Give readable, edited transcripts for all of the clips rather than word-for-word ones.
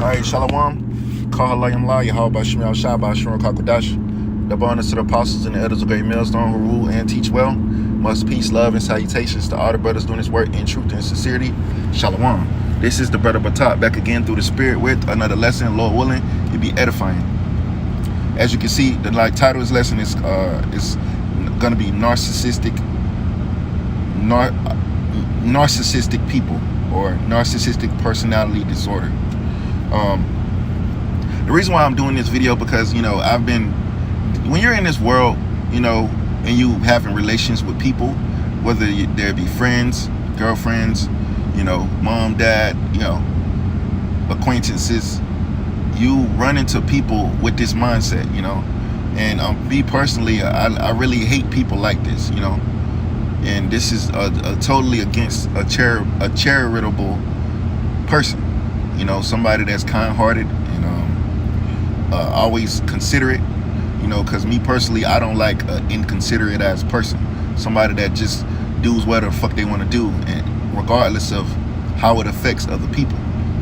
Alright, Shalom. Kahalayam La, Yahweh Shemel Shabbat Shalom Kakodash. The bonus to the apostles and the elders of great millstone who rule and teach well. Much peace, love, and salutations to all the brothers doing this work in truth and sincerity. Shalom. This is the brother Batat back again through the spirit with another lesson. Lord willing, it'll be edifying. As you can see, the title of this lesson is gonna be narcissistic people or narcissistic personality disorder. The reason why I'm doing this video because when you're in this world, and you having relations with people, whether there be friends, girlfriends, mom, dad, acquaintances, you run into people with this mindset, and me personally, I really hate people like this, and this is a totally against a charitable person, somebody that's kind-hearted and always considerate, because me personally, I don't like an inconsiderate ass person, somebody that just does whatever the fuck they want to do, and regardless of how it affects other people.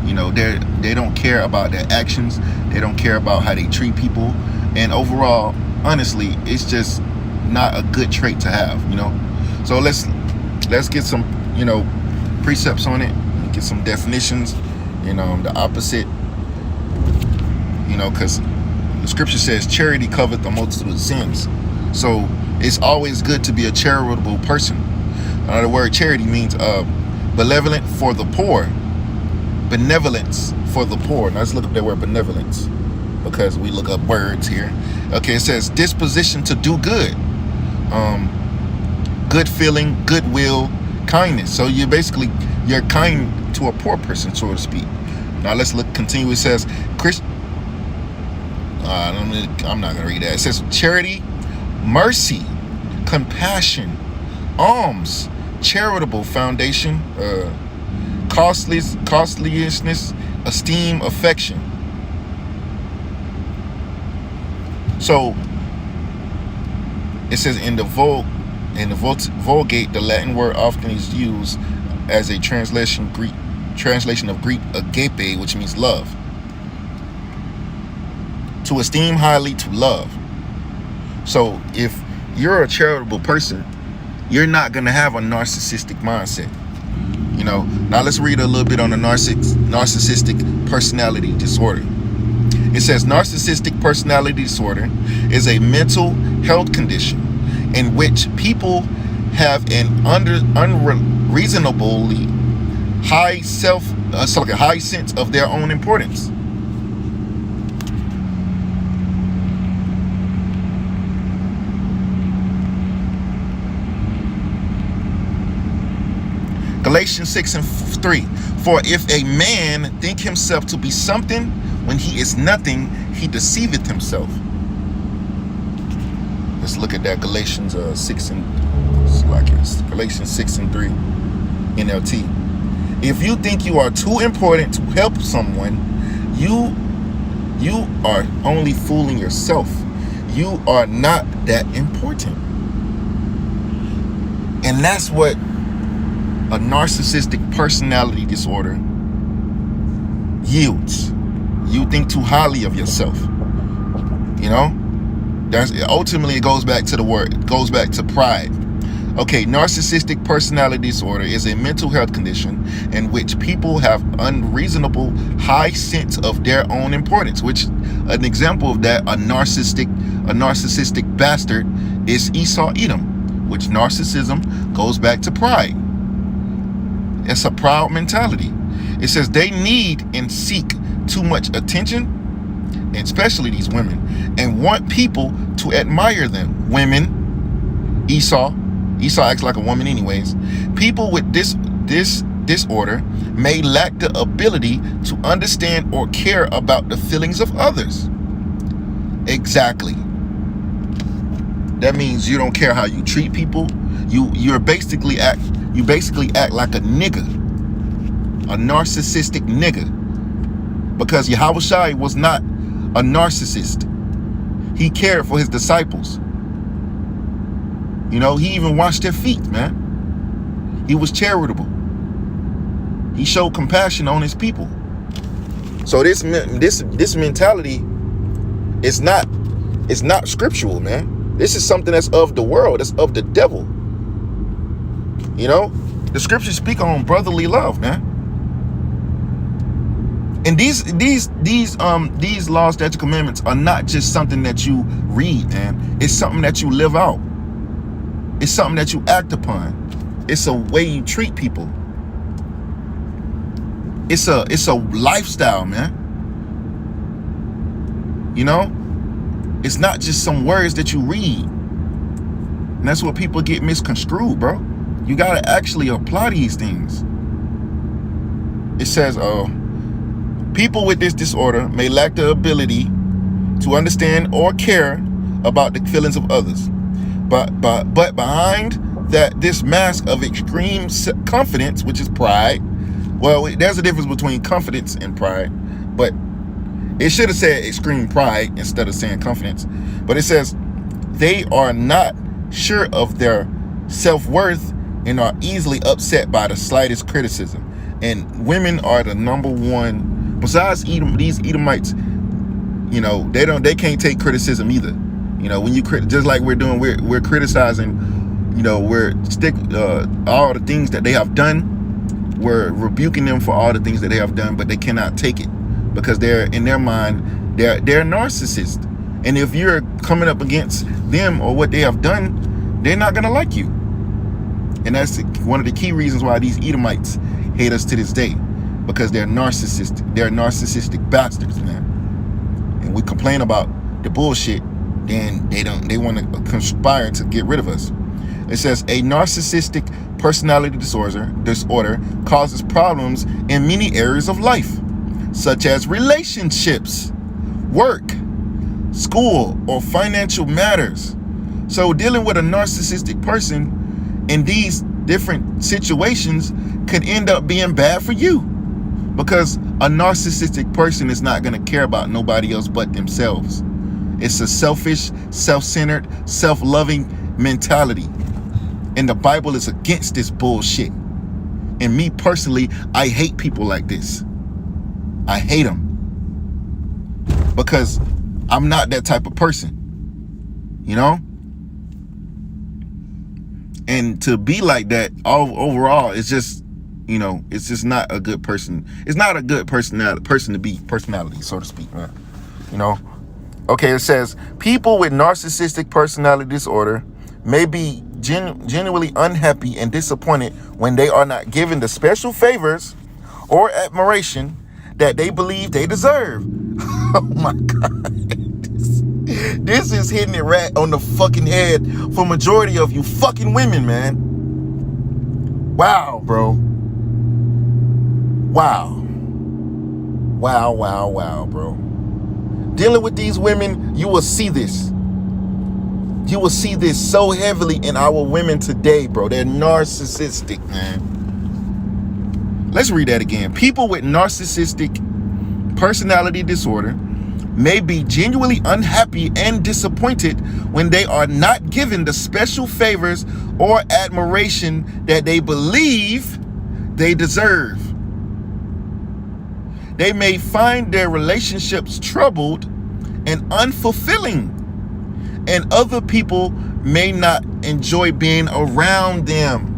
They don't care about their actions, they don't care about how they treat people, and overall, honestly, it's just not a good trait to have. So let's get some precepts on it, get some definitions, the opposite, because the scripture says charity covereth the multitude of sins. So it's always good to be a charitable person. The word charity means benevolent for the poor. Benevolence for the poor. Now let's look up that word benevolence, because we look up words here. Okay, it says disposition to do good, good feeling, goodwill, kindness. So you're kind to a poor person, so to speak. Now let's continue. It says I'm not gonna read that. It says charity, mercy, compassion, alms, charitable foundation, costliness, esteem, affection. So it says in the Vulgate, the Latin word often is used as a translation of Greek agape, which means love. To esteem highly, to love. So if you're a charitable person, you're not going to have a narcissistic mindset. Now let's read a little bit on the narcissistic personality disorder. It says narcissistic personality disorder is a mental health condition in which people have an unreasonably high high sense of their own importance. Galatians 6:3. For if a man think himself to be something when he is nothing, he deceiveth himself. Let's look at that. Galatians 6:3 NLT. If you think you are too important to help someone, you are only fooling yourself. You are not that important. And that's what a narcissistic personality disorder yields. You think too highly of yourself. Ultimately it goes back to the word, it goes back to pride. Okay, narcissistic personality disorder is a mental health condition in which people have unreasonable high sense of their own importance, which an example of that, a narcissistic bastard is Esau Edom, which narcissism goes back to pride. It's a proud mentality. It says they need and seek too much attention, and especially these women, and want people to admire them. Women, Esau acts like a woman anyways. People with this disorder may lack the ability to understand or care about the feelings of others. Exactly. That means you don't care how you treat people. You basically act like a nigga, a narcissistic nigga, because Yahweh Shai was not a narcissist. He cared for his disciples. He even washed their feet, man. He was charitable. He showed compassion on his people. So this mentality is not scriptural, man. This is something that's of the world, that's of the devil. You know, the scriptures speak on brotherly love, man. And these laws, statutes, commandments are not just something that you read, man. It's something that you live out. It's something that you act upon. It's a way you treat people. It's a lifestyle, man. You know, it's not just some words that you read. And that's what people get misconstrued, bro. You gotta actually apply these things. It says, people with this disorder may lack the ability to understand or care about the feelings of others. But behind this mask of extreme confidence, which is pride, well, there's a difference between confidence and pride, but it should have said extreme pride instead of saying confidence. But it says they are not sure of their self-worth and are easily upset by the slightest criticism. And women are the number one, besides these Edomites, you know, they can't take criticism either. You know, when you just like we're criticizing, you know, we're all the things that they have done. We're rebuking them for all the things that they have done, but they cannot take it because they're, in their mind, they're narcissists. And if you're coming up against them or what they have done, they're not gonna like you. And that's one of the key reasons why these Edomites hate us to this day, because they're narcissists. They're narcissistic bastards, man. And we complain about the bullshit, then they want to conspire to get rid of us. It says a narcissistic personality disorder causes problems in many areas of life, such as relationships, work, school, or financial matters. So dealing with a narcissistic person in these different situations could end up being bad for you, because a narcissistic person is not going to care about nobody else but themselves. It's a selfish, self-centered, self-loving mentality. And the Bible is against this bullshit. And me personally, I hate people like this. I hate them. Because I'm not that type of person. You know? And to be like that, overall, it's just, you know, it's just not a good person. It's not a good person to be, personality, so to speak, man. You know? Okay, it says, people with narcissistic personality disorder may be genuinely unhappy and disappointed when they are not given the special favors or admiration that they believe they deserve. Oh my God. This is hitting it right on the fucking head for majority of you fucking women, man. Wow, bro. Wow. Wow, bro. Dealing with these women, you will see this. You will see this so heavily in our women today, bro. They're narcissistic, man. Let's read that again. People with narcissistic personality disorder may be genuinely unhappy and disappointed when they are not given the special favors or admiration that they believe they deserve. They may find their relationships troubled and unfulfilling, and other people may not enjoy being around them.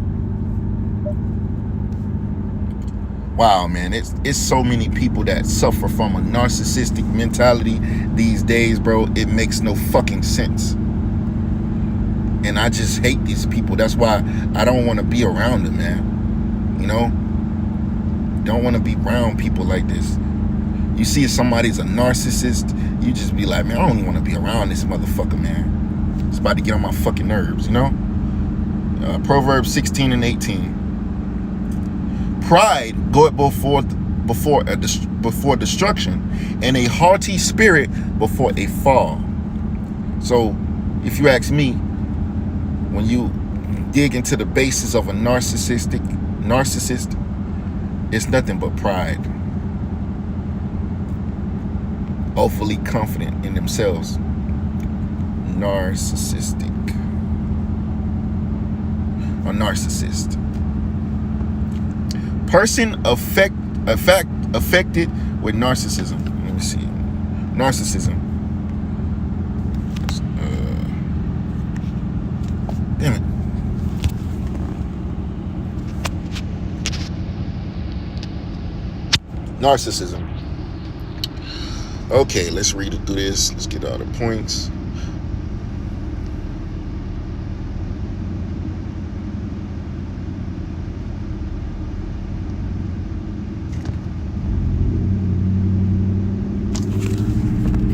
Wow, man, it's so many people that suffer from a narcissistic mentality these days, bro. It makes no fucking sense. And I just hate these people. That's why I don't want to be around them, man. You know? Don't want to be around people like this. You see if somebody's a narcissist, you just be like, man, I don't even want to be around this motherfucker, man. It's about to get on my fucking nerves, you know? Proverbs 16:18. Pride goeth before destruction, and a haughty spirit before a fall. So, if you ask me, when you dig into the basis of a narcissist, it's nothing but pride. Overly confident in themselves. Narcissistic. A narcissist. Person affected with narcissism. Let me see. Narcissism. Damn it. Narcissism. Okay, let's read it through this. Let's get all the points.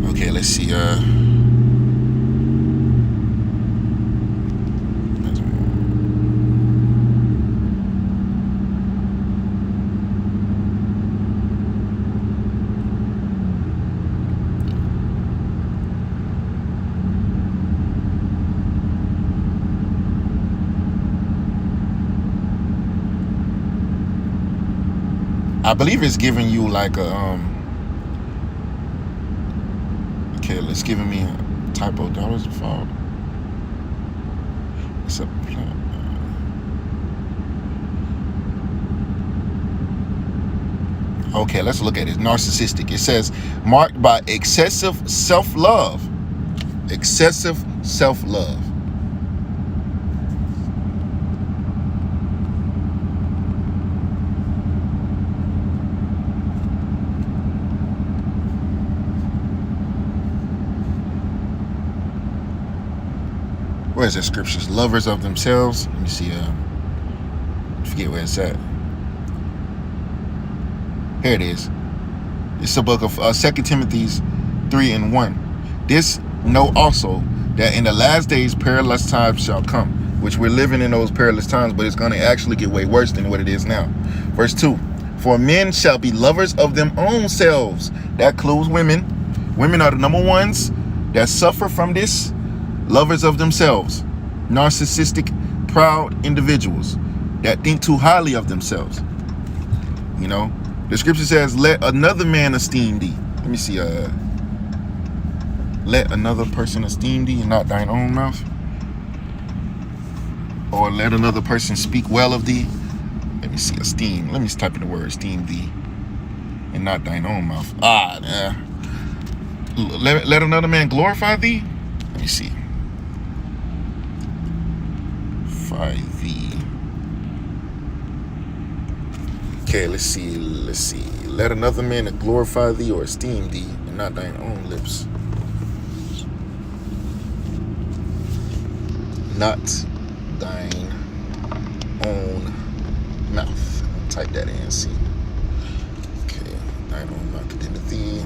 Okay, let's see. I believe it's giving you like a okay, it's giving me a typo. That was the fault. It's a okay, let's look at it. Narcissistic. It says marked by excessive self-love. Excessive self-love. Where is that scriptures? Lovers of themselves. Let me see. Forget where it's at. Here it is. It's the book of 2 Timothy 3:1. This know also that in the last days perilous times shall come, which we're living in those perilous times, but it's going to actually get way worse than what it is now. Verse 2. For men shall be lovers of them own selves. That includes women. Women are the number ones that suffer from this. Lovers of themselves. Narcissistic, proud individuals that think too highly of themselves. You know, the scripture says, let another man esteem thee. Let me see. Let another person esteem thee and not thine own mouth. Or let another person speak well of thee. Let me see. Esteem. Let me type in the word esteem thee and not thine own mouth. Let another man glorify thee. Let me see. Thee. Okay, let's see. Let another man glorify thee or esteem thee, and not thine own lips. Not thine own mouth. I'll type that in and see. Okay, thine own mouth, Timothy.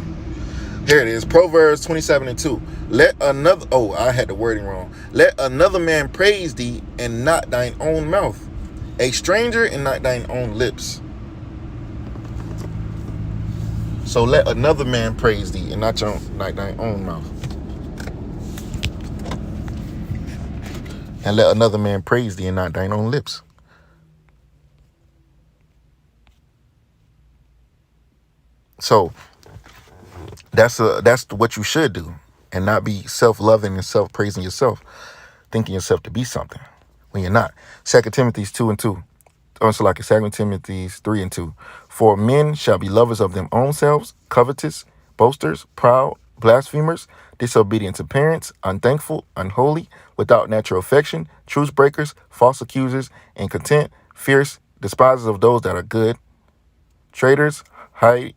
Here it is, Proverbs 27:2. Let another, I had the wording wrong. Let another man praise thee and not thine own mouth. A stranger and not thine own lips. So let another man praise thee and not thine own mouth. And let another man praise thee and not thine own lips. So that's what you should do, and not be self-loving and self-praising yourself, thinking yourself to be something when you're not. 2 Timothy 2:2. So like 2 Timothy 3:2. For men shall be lovers of them own selves, covetous, boasters, proud, blasphemers, disobedient to parents, unthankful, unholy, without natural affection, truce breakers, false accusers, incontent, fierce, despisers of those that are good, traitors, heady,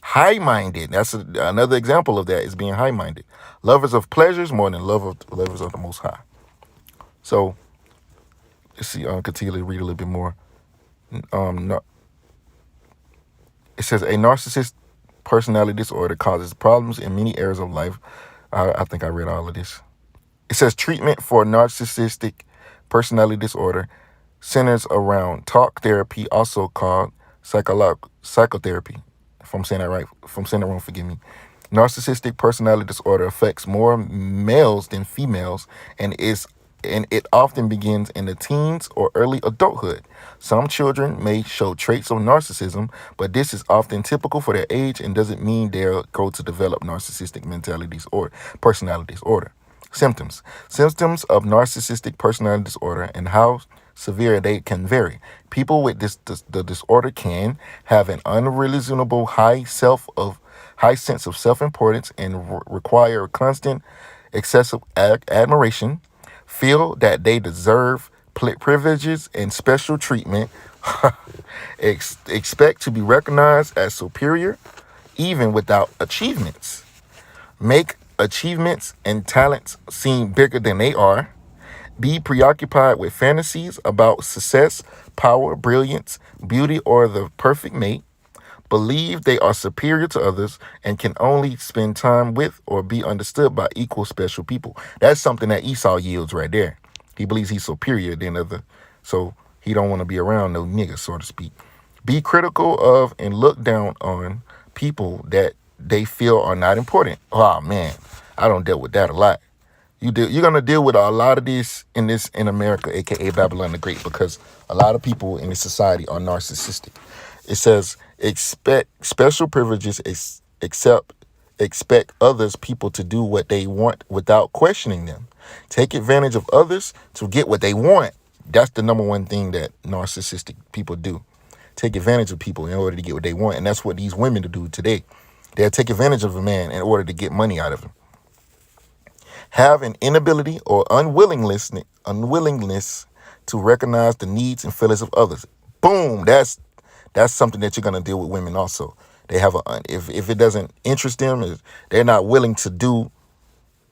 high-minded. That's another example of that, is being high-minded. Lovers of pleasures more than lovers of the Most High. So let's see. Continue to read a little bit more. It says a narcissist personality disorder causes problems in many areas of life. I think I read all of this. It says treatment for narcissistic personality disorder centers around talk therapy, also called psychotherapy. If I'm saying that right, if I'm saying that wrong, forgive me. Narcissistic personality disorder affects more males than females, and it often begins in the teens or early adulthood. Some children may show traits of narcissism, but this is often typical for their age and doesn't mean they'll go to develop narcissistic mentalities or personality disorder. Symptoms of narcissistic personality disorder and how severe they can vary. People with the disorder can have an unreasonable high sense of self-importance and require constant excessive admiration, feel that they deserve privileges and special treatment, expect to be recognized as superior even without achievements, make achievements and talents seem bigger than they are, be preoccupied with fantasies about success, power, brilliance, beauty, or the perfect mate, believe they are superior to others, and can only spend time with or be understood by equal special people. That's something that Esau yields right there. He believes he's superior than other, so he don't want to be around no niggas, so to speak. Be critical of and look down on people that they feel are not important. Oh man, I don't deal with that a lot. You're gonna deal with a lot of this in America, aka Babylon the Great, because a lot of people in this society are narcissistic. It says expect special privileges, expect others people to do what they want without questioning them. Take advantage of others to get what they want. That's the number one thing that narcissistic people do. Take advantage of people in order to get what they want, and that's what these women do today. They'll take advantage of a man in order to get money out of him. Have an inability or unwillingness to recognize the needs and feelings of others. Boom, that's something that you're gonna deal with women also. They have if it doesn't interest them, if they're not willing to do.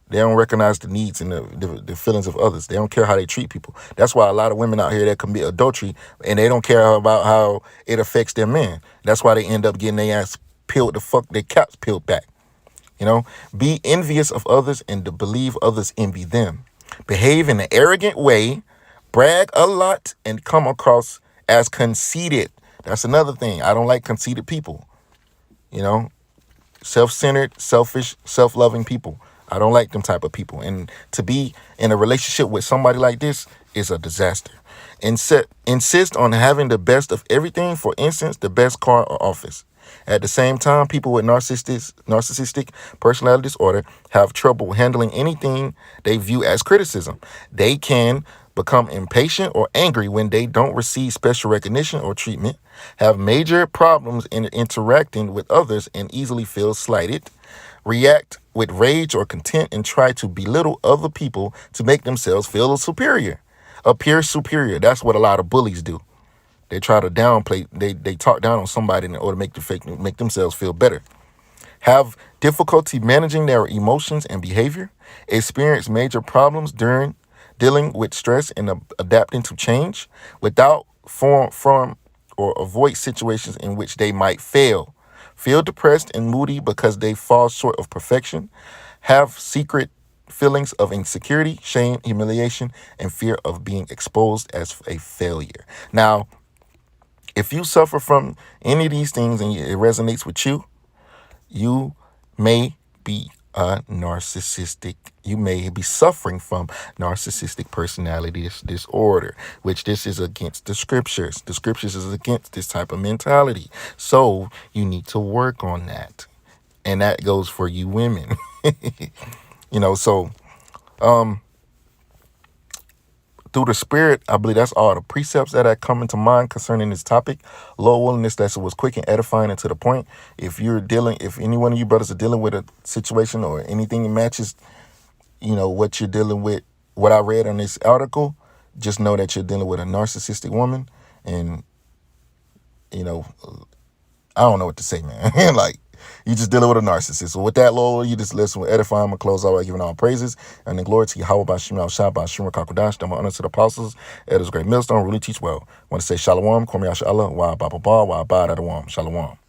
They don't recognize the needs and the feelings of others. They don't care how they treat people. That's why a lot of women out here that commit adultery and they don't care about how it affects their man. That's why they end up getting their ass peeled their caps peeled back. Be envious of others and to believe others envy them. Behave in an arrogant way, brag a lot, and come across as conceited. That's another thing. I don't like conceited people. Self-centered, selfish, self-loving people. I don't like them type of people. And to be in a relationship with somebody like this is a disaster. Insist on having the best of everything, for instance, the best car or office. At the same time, people with narcissistic personality disorder have trouble handling anything they view as criticism. They can become impatient or angry when they don't receive special recognition or treatment, have major problems in interacting with others and easily feel slighted, react with rage or contempt, and try to belittle other people to make themselves feel appear superior. That's what a lot of bullies do. They try to downplay, they talk down on somebody in order to make themselves feel better. Have difficulty managing their emotions and behavior, experience major problems during dealing with stress and adapting to change, without form or avoid situations in which they might fail, feel depressed and moody because they fall short of perfection, have secret feelings of insecurity, shame, humiliation, and fear of being exposed as a failure. Now, if you suffer from any of these things and it resonates with you, you may be a narcissistic. You may be suffering from narcissistic personality disorder, which this is against the scriptures. The scriptures is against this type of mentality. So you need to work on that. And that goes for you women. Through the spirit, I believe that's all the precepts that are coming to mind concerning this topic. Lord willing, this lesson was quick and edifying and to the point. If any one of you brothers are dealing with a situation or anything that matches, what you're dealing with, what I read on this article, just know that you're dealing with a narcissistic woman. And, I don't know what to say, man. You just dealing with a narcissist. So with that, Lord, you just listen with edifying. I'm going to close out by giving all praises. And then glory to Yahweh, Bashim, Al-Shah, Bashim, Kakodash, then my honor to the apostles, elders, great millstone, really teach well. I want to say Shalom, Kwame Ashallah, Wa Baba Ba, Wa Ba Adawam. Shalom.